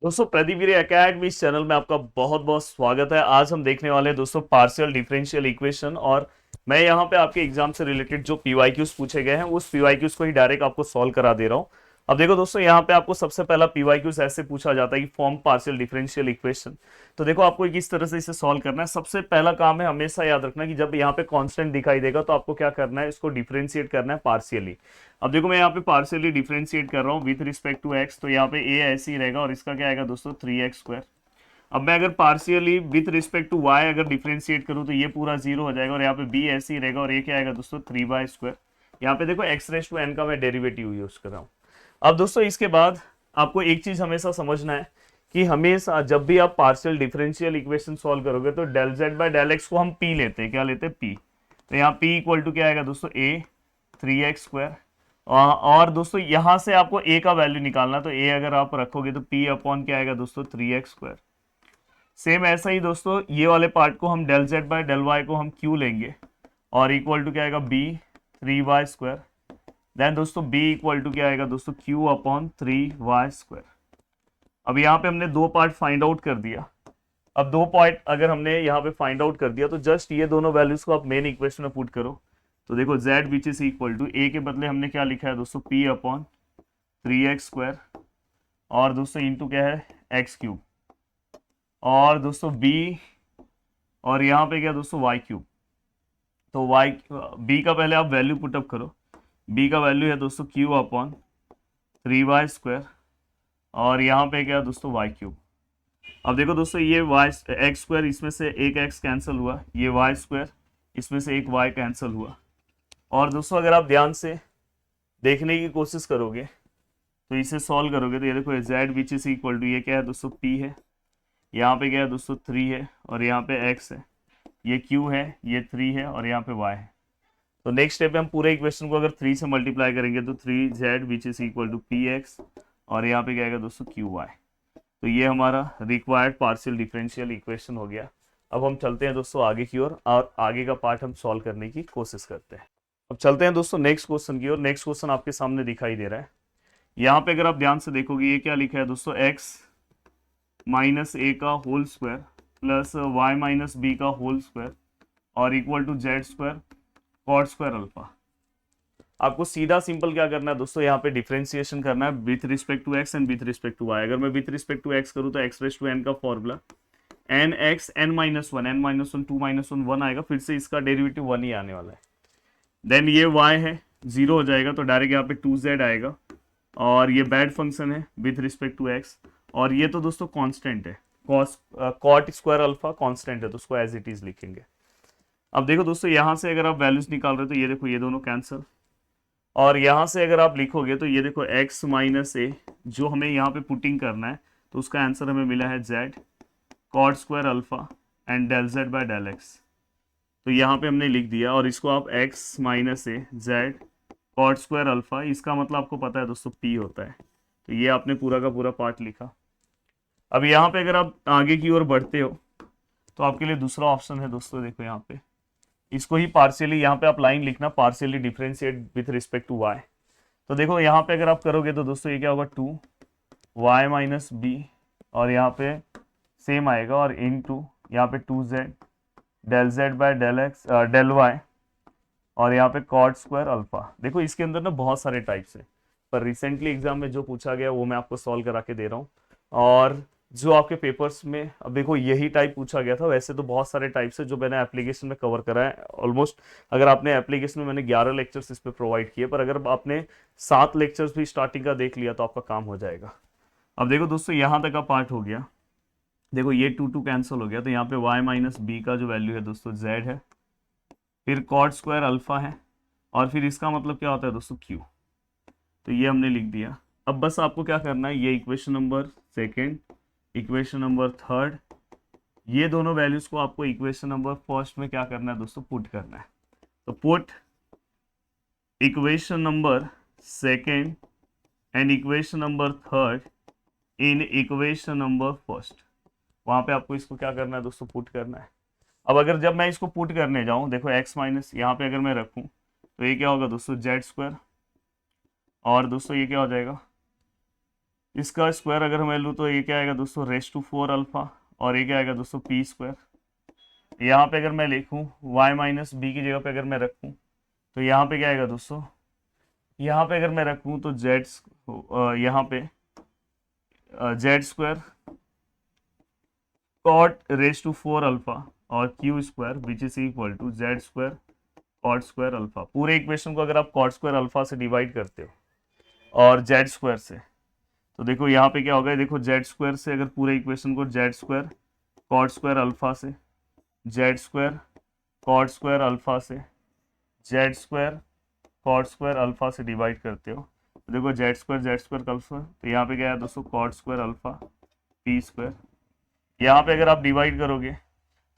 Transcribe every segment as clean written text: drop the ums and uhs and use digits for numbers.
दोस्तों प्रदीप एकेडमी इस चैनल में आपका बहुत बहुत स्वागत है। आज हम देखने वाले हैं दोस्तों पार्शियल डिफरेंशियल इक्वेशन। और मैं यहाँ पे आपके एग्जाम से रिलेटेड जो पीवाईक्यूज पूछे गए हैं उस पीवाईक्यूज को ही डायरेक्ट आपको सॉल्व करा दे रहा हूँ। अब देखो दोस्तों, यहाँ पे आपको सबसे पहला पीवाईक्यूज ऐसे पूछा जाता है कि फॉर्म पार्शियल डिफरेंशियल इक्वेशन। तो देखो आपको किस तरह से इसे सॉल्व करना है। सबसे पहला काम है हमेशा याद रखना कि जब यहाँ पे कांस्टेंट दिखाई देगा तो आपको क्या करना है, इसको डिफरेंशिएट करना है पार्शियली। अब देखो मैं यहाँ पे पार्शियली डिफरेंशिएट कर रहा हूँ विथ रिस्पेक्ट टू एक्स, तो यहाँ पे ए ऐसे ही रहेगा और इसका क्या आएगा दोस्तों 3x²। अब मैं अगर partially with respect to Y अगर डिफरेंशिएट करूँ तो ये पूरा जीरो हो जाएगा और यहाँ पे बी ऐसे ही रहेगा और ये क्या आएगा दोस्तों 3y²। यहाँ पे देखो x⁻n का मैं डेरिवेटिव यूज कर रहा हूँ। अब दोस्तों इसके बाद आपको एक चीज हमेशा समझना है कि हमेशा जब भी आप पार्शियल डिफरेंशियल इक्वेशन सॉल्व करोगे तो del Z by del X को हम पी लेते हैं। क्या लेते हैं? पी। तो यहाँ पी इक्वल टू क्या आएगा दोस्तों ए 3x²। और दोस्तों यहां से आपको a का वैल्यू निकालना, तो a अगर आप रखोगे तो p अपॉन क्या आएगा दोस्तों 3x²। सेम ऐसा ही दोस्तों ये वाले पार्ट को हम del z by del y को हम q लेंगे और इक्वल टू क्या आएगा b 3y²। देन दोस्तों b इक्वल टू क्या आएगा दोस्तों q अपॉन 3y²। अब यहाँ पे हमने दो पार्ट फाइंड आउट कर दिया। अब दो पॉइंट अगर हमने यहाँ पे फाइंड आउट कर दिया तो जस्ट ये दोनों वैल्यूज को आप मेन इक्वेशन में पुट करो। तो देखो z which is equal to a के बदले हमने क्या लिखा है दोस्तों p अपॉन 3x² और दोस्तों इंटू क्या है x³ और दोस्तों b और यहाँ पे क्या दोस्तों y³। तो y b का पहले आप वैल्यू पुटअप करो। b का वैल्यू है दोस्तों q अपॉन 3y² और यहाँ पे क्या दोस्तों y³। अब देखो दोस्तों ये x² इसमें से एक x कैंसिल हुआ, ये y² इसमें से एक y कैंसिल हुआ। और दोस्तों अगर आप ध्यान से देखने की कोशिश करोगे तो इसे सॉल्व करोगे तो ये देखो z which is equal to ये क्या है दोस्तों p है, यहाँ पे क्या है दोस्तों 3 है और यहाँ पे x है, ये q है, ये 3 है और यहाँ पे y है। तो नेक्स्ट स्टेप पे हम पूरे इक्वेशन को अगर 3 से मल्टीप्लाई करेंगे तो 3z which is equal to px और यहाँ पे क्या आएगा दोस्तों qy। तो ये हमारा रिक्वायर्ड पार्शियल डिफरेंशियल इक्वेशन हो गया। अब हम चलते हैं दोस्तों आगे की ओर और आगे का पार्ट हम सॉल्व करने की कोशिश करते हैं। अब चलते हैं दोस्तों नेक्स्ट क्वेश्चन की ओर। नेक्स्ट क्वेश्चन आपके सामने दिखाई दे रहा है। यहाँ पे अगर आप ध्यान से देखोगे ये क्या लिखा है दोस्तों x माइनस ए का whole square plus y minus b का होल स्क्वायर और equal to z² cot square alpha. आपको सीधा सिंपल क्या करना है दोस्तों, यहाँ पे डिफरेंशिएशन करना है with respect to x and with respect to y। अगर मैं विथ रिस्पेक्ट टू x करूँ तो x⁻n का फॉर्मूला nx n-1 n-1 2 -1 1 आएगा, फिर से इसका डेरिवेटिव 1 ही आने वाला है। देन ये y है जीरो हो जाएगा तो डायरेक्ट यहाँ पे 2z आएगा और ये बैड फंक्शन है विथ रिस्पेक्ट टू x और ये तो दोस्तों कांस्टेंट है, कॉट स्क्वायर अल्फा कांस्टेंट है तो उसको एज इट इज लिखेंगे। अब देखो दोस्तों यहाँ से अगर आप वैल्यूज निकाल रहे हो तो ये देखो ये दोनों कैंसिल और यहाँ से अगर आप लिखोगे तो ये देखो x माइनस ए जो हमें यहाँ पे पुटिंग करना है तो उसका आंसर हमें मिला है z cot square alpha and del z by del x. तो यहाँ पे हमने लिख दिया और इसको आप x माइनस ए जेड कॉट स्क्वायर अल्फा, इसका मतलब आपको पता है दोस्तों p होता है। तो ये आपने पूरा का पूरा पार्ट लिखा। अब यहाँ पे अगर आप आगे की ओर बढ़ते हो तो आपके लिए दूसरा ऑप्शन है दोस्तों, देखो यहाँ पे इसको ही पार्शियली यहाँ पे आप लाइन लिखना partially differentiate with respect to y। तो देखो यहाँ पे अगर आप करोगे तो दोस्तों ये क्या होगा 2y माइनस बी और यहाँ पे सेम आएगा और इन टू यहाँ पे 2z del z by del x del y और यहाँ पे कॉट स्क्वायर अल्फा। देखो इसके अंदर ना बहुत सारे टाइप्स है पर रिसेंटली एग्जाम में जो पूछा गया वो मैं आपको सॉल्व करा के दे रहा हूँ। और जो आपके पेपर्स में अब देखो यही टाइप पूछा गया था, वैसे तो बहुत सारे टाइप्स है जो मैंने एप्लीकेशन में कवर करा है ऑलमोस्ट। अगर आपने एप्लीकेशन में मैंने 11 लेक्चर्स इस पे प्रोवाइड किए पर अगर आपने 7 लेक्चर्स भी स्टार्टिंग का देख लिया तो आपका काम हो जाएगा। अब देखो दोस्तों यहाँ तक का पार्ट हो गया। देखो ये 2 कैंसिल हो गया तो यहाँ पे y माइनस बी का जो वैल्यू है दोस्तों z है, फिर कॉट स्क्वायर अल्फा है और फिर इसका मतलब क्या होता है दोस्तों q। तो ये हमने लिख दिया। अब बस आपको क्या करना है, ये equation number second equation number third ये दोनों वैल्यूज को आपको इक्वेशन नंबर फर्स्ट में क्या करना है दोस्तों पुट करना है। तो put equation number second and equation number third in equation number first, वहां पे आपको इसको क्या करना है दोस्तों पुट करना है। अब अगर जब मैं इसको पुट करने जाऊं देखो x माइनस यहाँ पे अगर मैं रखूं तो ये क्या होगा दोस्तों z² और दोस्तों ये क्या हो जाएगा इसका स्क्वायर अगर मैं लूँ तो ये क्या आएगा दोस्तों, रेस टू 4 अल्फा, और ये क्या आएगा दोस्तों, पी स्क्वायर। यहाँ पे अगर मैं लिखूँ y माइनस बी की जगह पे अगर मैं रखूँ तो यहाँ पे क्या आएगा दोस्तों, यहाँ पे अगर मैं रखूँ तो जेड, यहाँ पे z square cot raise to 4 alpha और q square which is equal to z square cot square alpha. पूरे इक्वेशन को अगर आप कॉट स्क्वायर अल्फा से डिवाइड करते हो और जेड स्क्वायर से, तो देखो यहाँ पे क्या होगा, देखो जेड स्क्वायर से अगर पूरे इक्वेशन को z square cot square alpha से, z square cot square alpha से, z square cot square alpha से डिवाइड करते हो, तो देखो जेड स्क्वायर अल्फा, तो यहाँ पे क्या है दोस्तों, cot square alpha p square. यहाँ पे अगर आप डिवाइड करोगे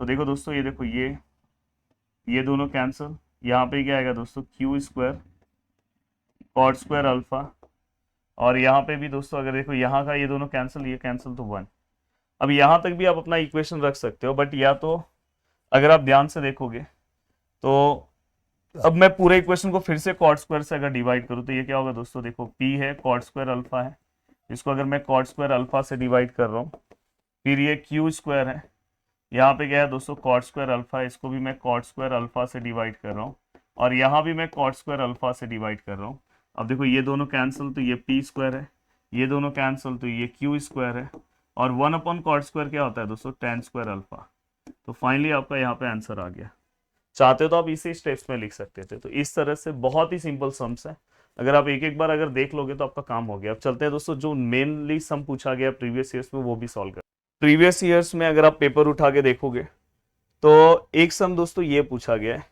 तो देखो दोस्तों, ये देखो ये दोनों कैंसिल, यहाँ पे क्या आएगा दोस्तों, q square cot square alpha, और यहाँ पे भी दोस्तों अगर देखो यहाँ का ये दोनों कैंसिल, ये कैंसिल तो 1। अब यहाँ तक भी आप अपना इक्वेशन रख सकते हो, बट या तो अगर आप ध्यान से देखोगे तो अब मैं पूरे इक्वेशन को फिर से कॉट स्क्वायर से अगर डिवाइड करूँ तो ये क्या होगा दोस्तों, देखो p है कॉट स्क्वायर अल्फा है, इसको अगर मैं कॉट स्क्वायर अल्फा से डिवाइड कर रहा हूँ, फिर ये क्यू स्क्वायर है, यहाँ पे क्या है दोस्तों, कॉट स्क्वायर अल्फा है, इसको भी मैं कॉट स्क्वायर अल्फा से डिवाइड कर रहा हूँ, और यहाँ भी मैं कॉट स्क्वायर अल्फा से डिवाइड कर रहा हूँ। अब देखो ये दोनों कैंसिल तो ये पी स्क्वायर है, ये दोनों कैंसिल तो ये क्यू स्क्वायर है, और 1 अपॉन कॉट स्क्वायर क्या होता है दोस्तों, टेन स्क्वायर अल्फा। तो फाइनली आपका यहाँ पे आंसर आ गया। चाहते तो आप इसी स्टेप्स में लिख सकते थे। तो इस तरह से बहुत ही सिंपल सम्स है, अगर आप एक एक बार अगर देख लोगे तो आपका काम हो गया। अब चलते हैं दोस्तों, जो मेनली सम पूछा गया प्रीवियस ईयर्स में वो भी सॉल्व कर। प्रीवियस ईयर्स में अगर आप पेपर उठा के देखोगे तो एक सम दोस्तों ये पूछा गया है,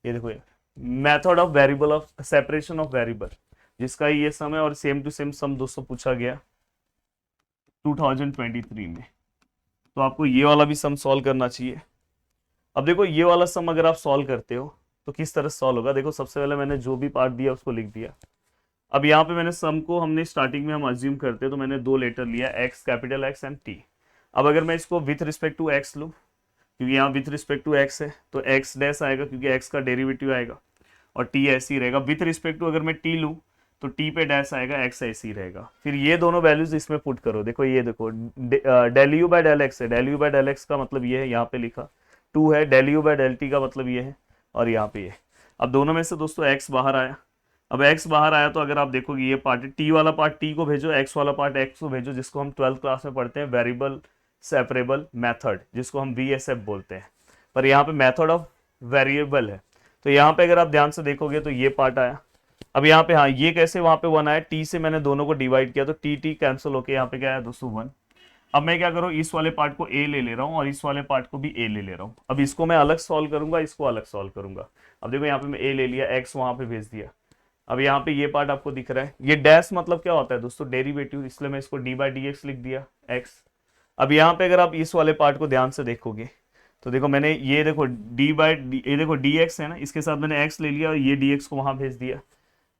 ये देखो, method of variable of separation of variable, जिसका ये सम है, और सेम टू सेम सम दोस्तों पूछा गया 2023 में। तो आपको ये वाला भी सम सॉल्व करना चाहिए। अब देखो ये वाला सम अगर आप सॉल्व करते हो तो किस तरह सॉल्व होगा, देखो सबसे पहले मैंने जो भी पार्ट दिया उसको लिख दिया। अब यहाँ पे मैंने सम को, हमने स्टार्टिंग में हम अज्यूम करते हैं तो मैंने 2 लेटर लिया, x capital x and T. अब अगर मैं इसको विथ रिस्पेक्ट टू एक्स लूँ, क्योंकि यहाँ विथ रिस्पेक्ट टू एक्स है तो एक्स डैश आएगा क्योंकि एक्स का डेरिवेटिव आएगा, और टी ऐसे ही रहेगा। विथ रिस्पेक्ट टू अगर मैं टी लूँ तो टी पे डैश आएगा, एक्स ऐसे ही रहेगा। फिर ये दोनों वैल्यूज इसमें पुट करो, देखो ये देखो del u by del x है, del u by del x का मतलब ये है, यहाँ पे लिखा 2 है, del u by del t का मतलब ये है, और यहाँ पे ये। अब दोनों में से दोस्तों x बाहर आया। अब x बाहर आया तो अगर आप देखोगे ये पार्ट t वाला पार्ट t को भेजो, x वाला पार्ट x को भेजो, जिसको हम 12th क्लास में पढ़ते हैं वेरिएबल सेपरेबल मेथड, जिसको हम VSF बोलते हैं, पर यहाँ पे मेथड ऑफ वेरिएबल है। तो यहाँ पे अगर आप ध्यान से देखोगे तो ये पार्ट आया। अब यहाँ पे हाँ, ये कैसे वहां पे 1 आया, t से मैंने दोनों को डिवाइड किया तो t कैंसिल होके यहाँ पे क्या आया दोस्तों 1। अब मैं क्या करूँ, इस वाले पार्ट को a ले रहा हूँ और इस वाले पार्ट को भी a ले रहा हूँ। अब इसको मैं अलग सॉल्व करूंगा, इसको अलग सॉल्व करूंगा। अब देखो यहाँ पे मैं a ले लिया, x वहां पे भेज दिया। अब यहाँ पे ये पार्ट आपको दिख रहा है, ये डैश मतलब क्या होता है दोस्तों, डेरिवेटिव, इसलिए मैं इसको d बाई डी एक्स लिख दिया x। अब यहाँ पे अगर आप इस वाले पार्ट को ध्यान से देखोगे तो देखो मैंने ये देखो ये देखो dx है ना, इसके साथ मैंने x ले लिया और ये dx को वहां भेज दिया।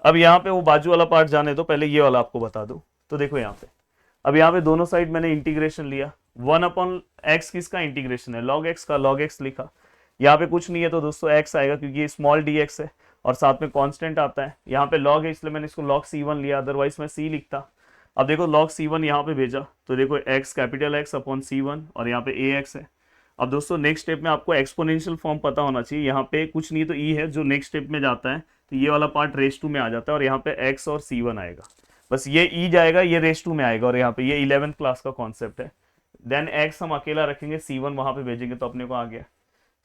अब यहाँ पे वो बाजू वाला पार्ट जाने तो पहले ये वाला आपको बता दूं, तो देखो यहाँ पे, अब यहाँ पे दोनों साइड मैंने इंटीग्रेशन लिया। 1 अपॉन एक्स किसका इंटीग्रेशन है, लॉग एक्स का, लॉग एक्स लिखा। यहाँ पे कुछ नहीं है तो दोस्तों x आएगा क्योंकि ये स्मॉल डी एक्स है और साथ में कांस्टेंट आता है। यहाँ पे लॉग है इसलिए मैंने इसको लॉग c1 लिया, अदरवाइज मैं c लिखता। अब देखो लॉग c1 यहाँ पे भेजा तो देखो x capital x upon c1 और यहाँ पे ax है। अब दोस्तों नेक्स्ट स्टेप में आपको एक्सपोनेंशियल फॉर्म पता होना चाहिए। यहाँ पे कुछ नहीं तो e है जो नेक्स्ट स्टेप में जाता है, तो ये वाला पार्ट रेस टू में आ जाता है और यहाँ पे x और c1 आएगा। बस ये e जाएगा, ये रेस टू में आएगा, और यहाँ पे ये 11th क्लास का कॉन्सेप्ट है। देन x हम अकेला रखेंगे, c1 वहां पे भेजेंगे तो अपने को आ गया।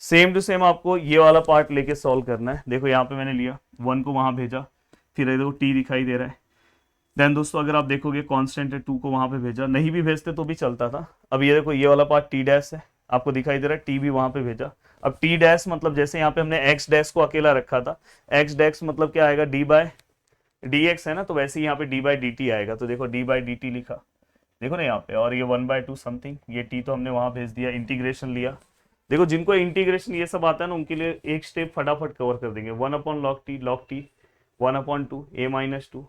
सेम टू सेम आपको ये वाला पार्ट लेके सॉल्व करना है। देखो यहाँ पे मैंने लिया 1 को वहां भेजा, फिर देखो t दिखाई दे रहा है। देन दोस्तों अगर आप देखोगे कांस्टेंट है, 2 को वहां पे भेजा, नहीं भी भेजते तो भी चलता था। अब ये देखो ये वाला पार्ट t डैश है, आपको दिखाई दे रहा है, t भी वहां पे भेजा। अब t डैश मतलब जैसे यहाँ पे हमने x डैश को अकेला रखा था, x डैश मतलब क्या आएगा, d बाय dx है ना, तो वैसे ही यहाँ पे d बाई dt आएगा। तो देखो d बाई dt लिखा, देखो ना यहाँ पे, और ये 1/2 समथिंग, ये t तो हमने वहां भेज दिया, इंटीग्रेशन लिया। देखो जिनको इंटीग्रेशन ये सब आता है ना उनके लिए एक स्टेप फटाफट कवर कर देंगे। 1 upon log t 1 upon 2 a minus 2,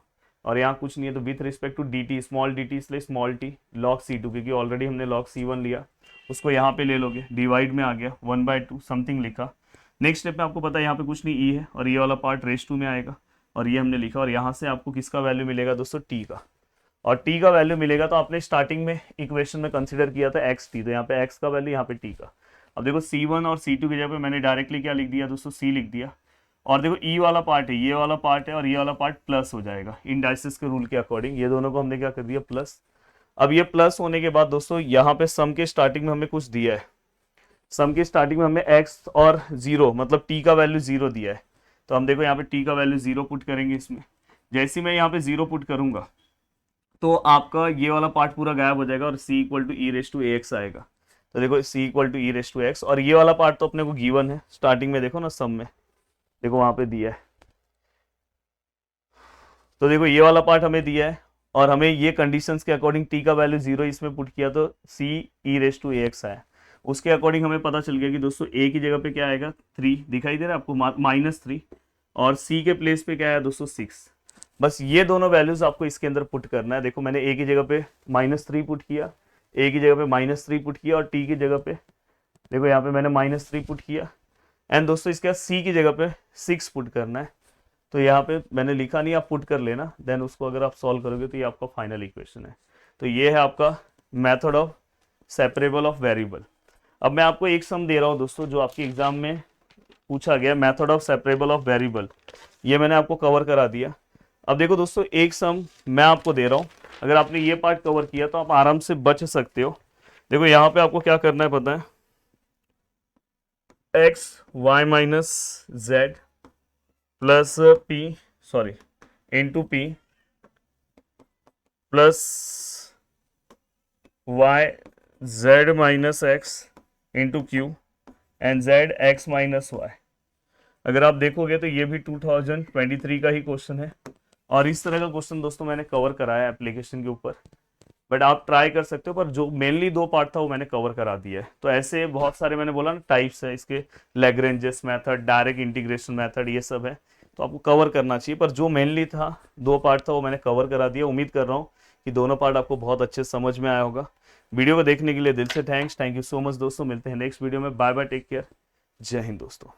और यहाँ कुछ नहीं है तो with respect to d t, small d t इसलिए स्मॉल टी, लॉग c2 क्योंकि ऑलरेडी हमने लॉग c1 लिया, उसको यहाँ पे ले लोगे, डिवाइड में आ गया 1/2 समथिंग लिखा। नेक्स्ट स्टेप में आपको पता है यहाँ पे कुछ नहीं, e है और ये वाला पार्ट रेस टू में आएगा, और ये हमने लिखा, और यहाँ से आपको किसका वैल्यू मिलेगा दोस्तों, t का। और t का वैल्यू मिलेगा तो आपने स्टार्टिंग में इक्वेशन में कंसिडर किया था x t, तो यहाँ पे x का वैल्यू, यहाँ पे t का। अब देखो c1 और c2 की जगह पे मैंने डायरेक्टली क्या लिख दिया दोस्तों, c लिख दिया। और देखो e वाला पार्ट है, ये वाला पार्ट है, और ये वाला पार्ट प्लस हो जाएगा इंडाइसिस के रूल के अकॉर्डिंग। ये दोनों को हमने क्या कर दिया, प्लस। अब ये प्लस होने के बाद दोस्तों यहाँ पे सम के स्टार्टिंग में हमें कुछ दिया है, सम की स्टार्टिंग में हमें x और 0 मतलब t का वैल्यू 0 दिया है। तो हम देखो यहाँ पे t का वैल्यू 0 पुट करेंगे इसमें। जैसे मैं यहाँ पे 0 पुट करूंगा तो आपका ये वाला पार्ट पूरा गायब हो जाएगा और c equal to e raise to a x आएगा। तो देखो c equal to e raise to x, और ये वाला पार्ट तो अपने को गिवन है स्टार्टिंग में, देखो ना सम में, देखो वहां पे दिया है। तो देखो ये वाला पार्ट हमें दिया है और हमें ये कंडीशंस के अकॉर्डिंग t का वैल्यू 0 इसमें पुट किया तो c e raise to a x आया। उसके अकॉर्डिंग हमें पता चल गया कि दोस्तों a की जगह पे क्या आएगा, 3 दिखाई दे रहा है आपको, -3, और c के प्लेस पे क्या आया दोस्तों, 6। बस ये दोनों वैल्यूज आपको इसके अंदर पुट करना है। देखो मैंने a की जगह पे -3 पुट किया, a की जगह पे -3 पुट किया, और t की जगह पे देखो यहाँ पे मैंने -3 पुट किया। एंड दोस्तों इसके बाद c की जगह पे 6 पुट करना है। तो यहाँ पे मैंने लिखा नहीं, आप पुट कर लेना, देन उसको अगर आप सॉल्व करोगे तो ये आपका फाइनल इक्वेशन है। तो ये है आपका method of separable of variable. अब मैं आपको एक सम दे रहा हूँ दोस्तों जो आपके एग्जाम में पूछा गया, method of separable of variable, ये मैंने आपको कवर करा दिया। अब देखो दोस्तों एक सम मैं आपको दे रहा हूँ, अगर आपने ये पार्ट कवर किया तो आप आराम से बच सकते हो। देखो यहाँ पे आपको क्या करना है पता है, x y minus z plus p sorry into p plus y z minus x into Q and z x minus y। अगर आप देखोगे तो ये भी 2023 का ही क्वेश्चन है, और इस तरह का क्वेश्चन दोस्तों मैंने कवर कराया एप्लीकेशन के ऊपर, बट आप ट्राई कर सकते हो। पर जो मेनली 2 पार्ट था वो मैंने कवर करा दिया है। तो ऐसे बहुत सारे मैंने बोला ना टाइप्स है इसके, Lagrange's method, direct integration method, ये सब है, तो आपको कवर करना चाहिए। पर जो मेनली था 2 पार्ट था वो मैंने कवर करा दिया। उम्मीद कर रहा हूँ कि दोनों पार्ट आपको बहुत अच्छे समझ में आया होगा। वीडियो को देखने के लिए दिल से थैंक यू सो मच दोस्तों। मिलते हैं नेक्स्ट वीडियो में, बाय बाय, टेक केयर, जय हिंद दोस्तों।